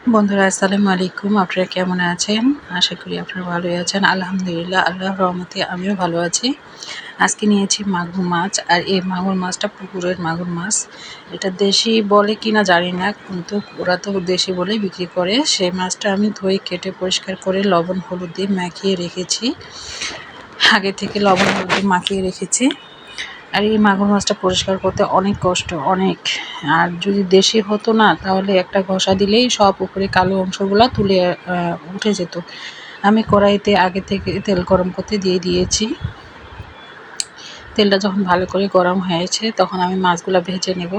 বন্ধুরা আসসালামু আলাইকুম। আপনারা কেমন আছেন? আশা করি আপনারা ভালোই আছেন। আলহামদুলিল্লাহ, আল্লাহর রহমতে আমিও ভালো আছি। আজকে নিয়েছি মাগুর মাছ, আর এই মাগুর মাছটা পুকুরের মাগুর মাছ। এটা দেশি বলে কিনা জানি না, কিন্তু ওরা তো দেশি বলেই বিক্রি করে। সেই মাছটা আমি ধুয়ে কেটে পরিষ্কার করে লবণ হলুদ দিয়ে মাখিয়ে রেখেছি। আগে থেকে লবণ হলুদ দিয়ে মাখিয়ে রেখেছি। আর এই মাগুর মাছটা পরিষ্কার করতে অনেক কষ্ট, অনেক। আর যদি দেশি হতো না, তাহলে একটা ঘষা দিলেই সব উপরে কালো অংশগুলো তুলে উঠে যেত। আমি কড়াইতে আগে থেকে তেল গরম করতে দিয়ে দিয়েছি। তেলটা যখন ভালো করে গরম হয়েছে, তখন আমি মাছগুলো ভেজে নেব।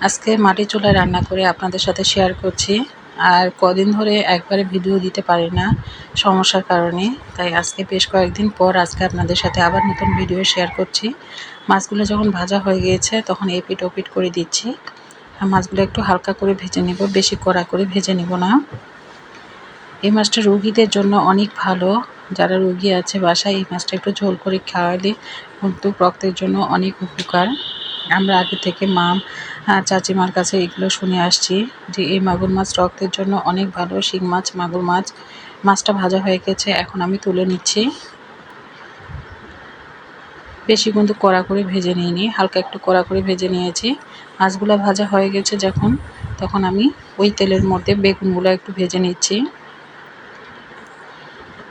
আজকে মাটির চুলায় রান্না করে আপনাদের সাথে শেয়ার করছি। আর কদিন ধরে একবারে ভিডিও দিতে পারি না, সমস্যার কারণে। তাই আজকে বেশ কয়েকদিন পর আজকে আপনাদের সাথে আবার নতুন ভিডিও শেয়ার করছি। মাছগুলো যখন ভাজা হয়ে গিয়েছে, তখন এপিট ওপিট করে দিচ্ছি। আর মাছগুলো একটু হালকা করে ভেজে নেব, বেশি কড়া করে ভেজে নেব না। এই মাছটা রোগীদের জন্য অনেক ভালো। যারা রোগী আছে বাসায়, এই মাছটা একটু ঝোল করে খাওয়ালে কিন্তু রক্তের জন্য অনেক উপকার। আমরা আগে থেকে মা চাচিমার কাছে এগুলো শুনে আসছি যে এই মাগুর মাছ রক্তের জন্য অনেক ভালো। শিং মাছ, মাগুর মাছ। মাছটা ভাজা হয়ে গেছে, এখন আমি তুলে নিচ্ছি। বেশি কিন্তু কড়া করে ভেজে নিইনি, হালকা একটু কড়া করে ভেজে নিয়েছি। মাছগুলো ভাজা হয়ে গেছে যখন, তখন আমি ওই তেলের মধ্যে বেগুনগুলো একটু ভেজে নিচ্ছি।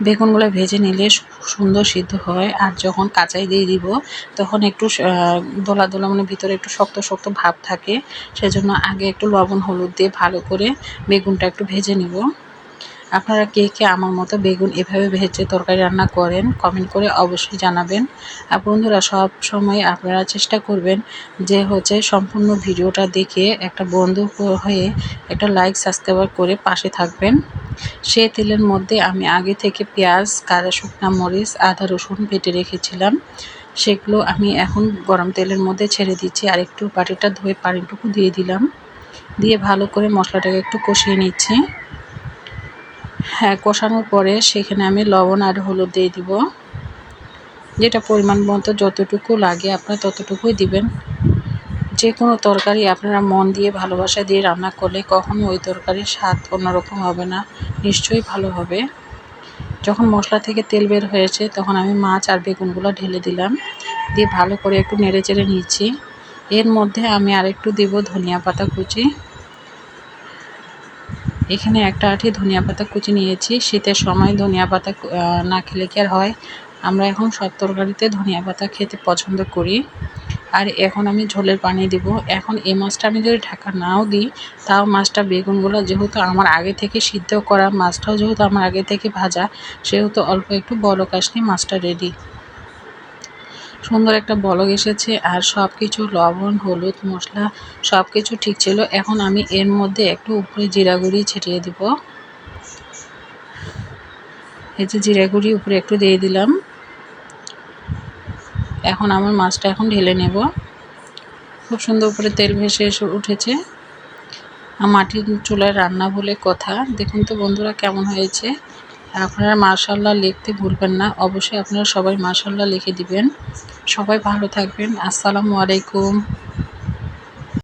বেগুনগুলো ভেজে নিলে সুন্দর সিদ্ধ হয়। আর যখন কাঁচাই দিয়ে দিব, তখন একটু দোলা দোলা, মানে ভিতরে একটু শক্ত শক্ত ভাব থাকে। সেজন্য আগে একটু লবণ হলুদ দিয়ে ভালো করে বেগুনটা একটু ভেজে নিব। আপনারা কে কে আমার মতো বেগুন এভাবে ভেজে তরকারি রান্না করেন, কমেন্ট করে অবশ্যই জানাবেন। আর বন্ধুরা, সব সময় আপনারা চেষ্টা করবেন যে সম্পূর্ণ ভিডিওটা দেখে একটা বন্ধু হয়ে একটা লাইক সাবস্ক্রাইব করে পাশে থাকবেন। সে তেলের মধ্যে আমি আগে থেকে পেঁয়াজ, কাঁচা শুকনা মরিচ, আদা রসুন বেটে রেখেছিলাম। সেগুলো আমি এখন গরম তেলের মধ্যে ছেড়ে দিচ্ছি। আর একটু বাটিটা ধুয়ে পানিটুকু দিয়ে দিলাম। দিয়ে ভালো করে মশলাটাকে একটু কষিয়ে নিচ্ছি। হ্যাঁ, কষানোর পরে সেখানে আমি লবণ আর হলুদ দিয়ে দিব। যেটা পরিমাণ মতো যতটুকু লাগে আপনারা ততটুকুই দিবেন। যে কোনো তরকারি আপনারা মন দিয়ে ভালোবাসা দিয়ে রান্না করলে কখনো ওই তরকারির স্বাদ অন্যরকম হবে না, নিশ্চয়ই ভালো হবে। যখন মশলা থেকে তেল বের হয়েছে, তখন আমি মাছ আর বেগুনগুলো ঢেলে দিলাম। দিয়ে ভালো করে একটু নেড়ে চেড়ে নিচ্ছি। এর মধ্যে আমি আরেকটু দেব ধনিয়া পাতা কুচি। এখানে একটা আঁটি ধনিয়া পাতা কুচি নিয়েছি। শীতের সময় ধনিয়া পাতা না খেলে কি আর হয়? আমরা এখন সব তরকারিতে ধনিয়া পাতা খেতে পছন্দ করি। আর এখন আমি ঝোলের পানি দিব। এখন এই মাছটা আমি যদি ঢাকা নাও দিই, তাও মাছটা বেগুনগুলো যেহেতু আমার আগে থেকে সিদ্ধ করা, মাছটাও যেহেতু আমার আগে থেকে ভাজা, সেহেতু অল্প একটু বলক আসলে মাছটা রেডি। সুন্দর একটা বলক এসেছে। আর সব কিছু লবণ হলুদ মশলা সব কিছু ঠিক ছিল। এখন আমি এর মধ্যে একটু উপরে জিরা গুঁড়ি ছিটিয়ে দিব। এই যে জিরা গুঁড়ি উপরে একটু দিয়ে দিলাম। এখন আমার মাছটা এখন ঢেলে নেব। খুব সুন্দর করে তেল ভেসে এসে উঠেছে। মাটির চুলায় রান্না বলে কথা। দেখুন তো বন্ধুরা কেমন হয়েছে। আপনারা মাশাআল্লাহ লিখতে ভুলবেন না, অবশ্যই আপনারা সবাই মাশাআল্লাহ লিখে দিবেন। সবাই ভালো থাকবেন। আসসালামু আলাইকুম।